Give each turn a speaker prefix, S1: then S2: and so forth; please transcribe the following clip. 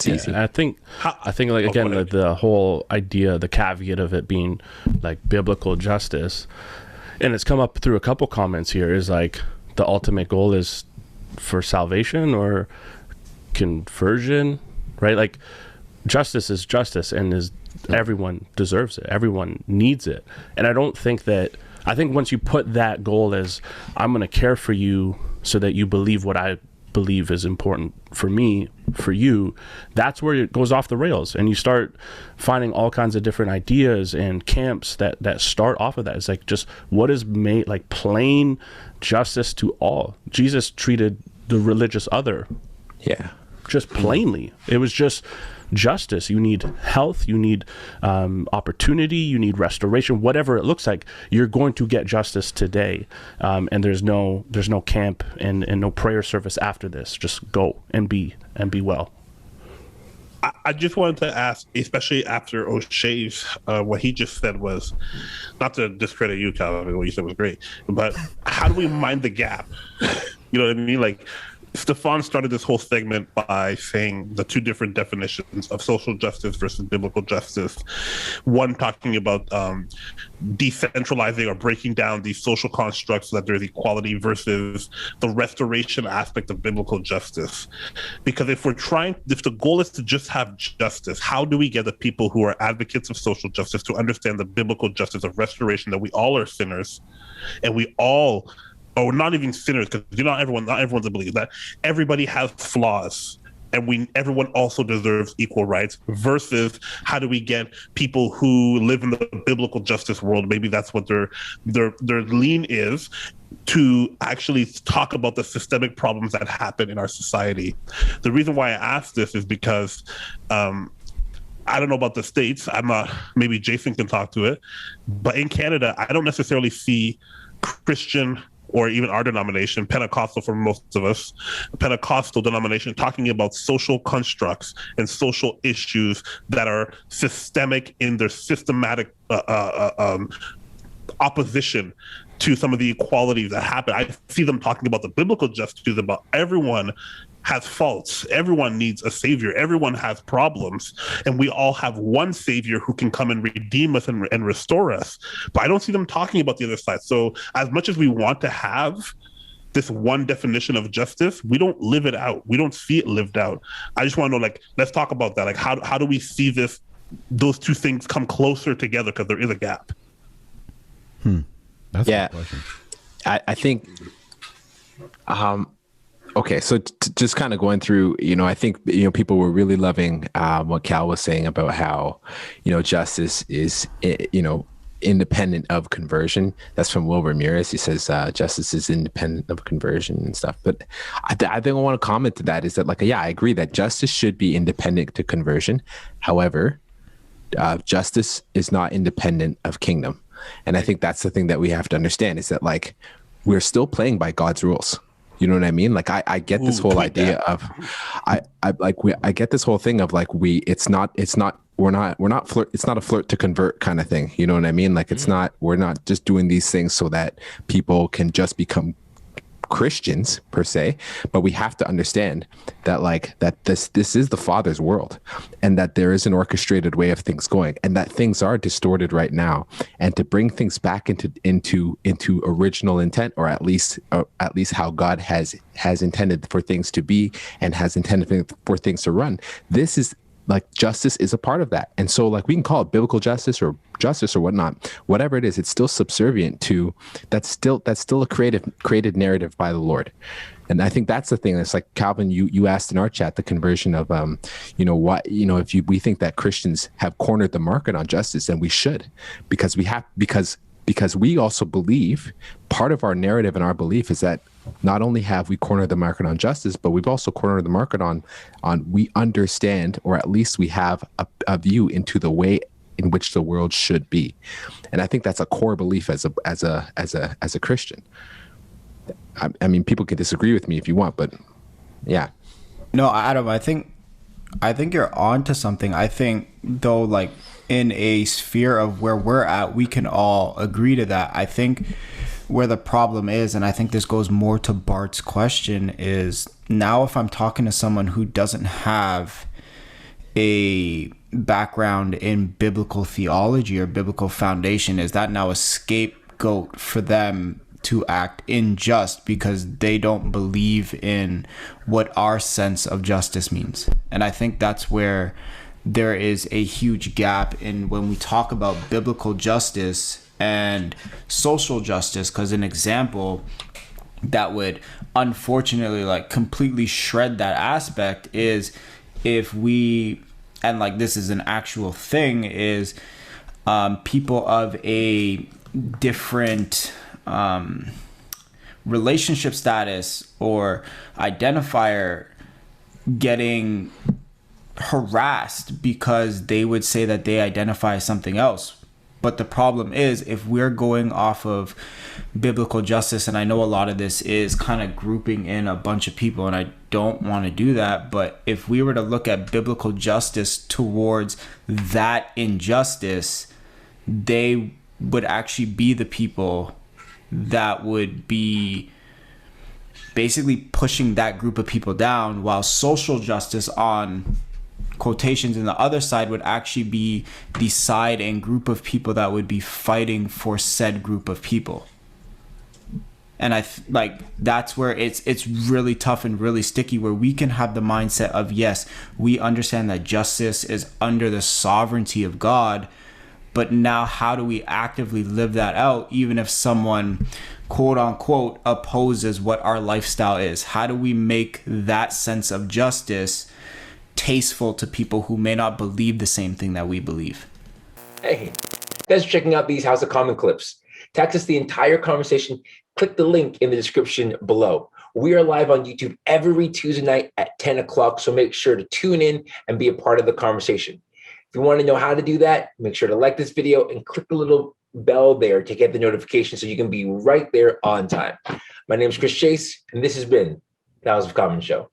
S1: It's easy.
S2: I think like, again, the whole idea, the caveat of it being like biblical justice, and it's come up through a couple comments here, is like the ultimate goal is for salvation or conversion, right? Like justice is justice, and is everyone deserves it, everyone needs it. And I think once you put that goal as, I'm going to care for you so that you believe what I believe is important for me, for you, that's where it goes off the rails, and you start finding all kinds of different ideas and camps that start off of that. It's like, just what is made like plain justice to all. Jesus treated the religious other just plainly. It was just justice. You need health, you need opportunity, you need restoration, whatever it looks like, you're going to get justice today. And there's no camp and no prayer service after this. Just go and be well.
S3: I just wanted to ask, especially after O'Shea's, what he just said was, not to discredit you, Calvin, what you said was great, but how do we mind the gap? You know what I mean? Like, Stefan started this whole segment by saying the two different definitions of social justice versus biblical justice. One talking about decentralizing or breaking down these social constructs so that there's equality, versus the restoration aspect of biblical justice. Because if the goal is to just have justice, how do we get the people who are advocates of social justice to understand the biblical justice of restoration, that we all are sinners and we all, or not even sinners, because not everyone's a believer, that everybody has flaws and everyone also deserves equal rights, versus how do we get people who live in the biblical justice world, maybe that's what their lean is, to actually talk about the systemic problems that happen in our society. The reason why I ask this is because I don't know about the States, maybe Jason can talk to it, but in Canada, I don't necessarily see Christian, or even our denomination, Pentecostal for most of us, Pentecostal denomination, talking about social constructs and social issues that are systemic in their systematic opposition to some of the equalities that happen. I see them talking about the biblical justice, about everyone has faults, everyone needs a savior, everyone has problems, and we all have one savior who can come and redeem us and restore us. But I don't see them talking about the other side. So as much as we want to have this one definition of justice, we don't live it out. We don't see it lived out. I just want to know, like, let's talk about that. Like, how do we see those two things come closer together? Because there is a gap.
S1: That's a good question.
S4: I think okay, so just kind of going through, I think, people were really loving what Cal was saying about how, justice is, independent of conversion. That's from Will Ramirez. He says justice is independent of conversion and stuff. But I think I want to comment to that is that, like, I agree that justice should be independent to conversion. However, justice is not independent of kingdom. And I think that's the thing that we have to understand, is that, like, we're still playing by God's rules. You know what I mean? Like, I get this whole idea of, I get this whole thing of, like, it's not a flirt to convert kind of thing. You know what I mean? Like, we're not just doing these things so that people can just become Christians per se, but we have to understand that, like, that this is the Father's world, and that there is an orchestrated way of things going, and that things are distorted right now, and to bring things back into original intent, or at least how God has intended for things to be and has intended for things to run. This is, like, justice is a part of that. And so, like, we can call it biblical justice or whatnot, whatever it is, it's still subservient to, that's still a created narrative by the Lord. And I think that's the thing. That's like, Calvin, you asked in our chat, the conversion of, we think that Christians have cornered the market on justice, and we should, because we also believe, part of our narrative and our belief is that not only have we cornered the market on justice, but we've also cornered the market on we understand, or at least we have a view into the way in which the world should be. And I think that's a core belief as a Christian. I mean, people can disagree with me if you want, but yeah.
S5: No, Adam, I think you're on to something. I think, though, like, in a sphere of where we're at, we can all agree to that. I think where the problem is, and I think this goes more to Bart's question, is now if I'm talking to someone who doesn't have a background in biblical theology or biblical foundation, is that now a scapegoat for them to act unjust because they don't believe in what our sense of justice means? And I think that's where there is a huge gap in when we talk about biblical justice and social justice, because an example that would unfortunately like completely shred that aspect is if we, and like this is an actual thing, is people of a different relationship status or identifier getting harassed because they would say that they identify as something else. But the problem is, if we're going off of biblical justice, and I know a lot of this is kind of grouping in a bunch of people, and I don't want to do that, but if we were to look at biblical justice towards that injustice, they would actually be the people that would be basically pushing that group of people down, while social justice on quotations in the other side would actually be the side and group of people that would be fighting for said group of people. And that's where it's really tough and really sticky, where we can have the mindset of, yes, we understand that justice is under the sovereignty of God, but now how do we actively live that out, even if someone quote unquote opposes what our lifestyle is? How do we make that sense of justice tasteful to people who may not believe the same thing that we believe?
S1: Hey, thanks for checking out these House of Common clips. To access the entire conversation, click the link in the description below. We are live on YouTube every Tuesday night at 10 o'clock, so make sure to tune in and be a part of the conversation. If you want to know how to do that, make sure to like this video and click the little bell there to get the notification so you can be right there on time. My name is Chris Chase, and this has been the House of Common Show.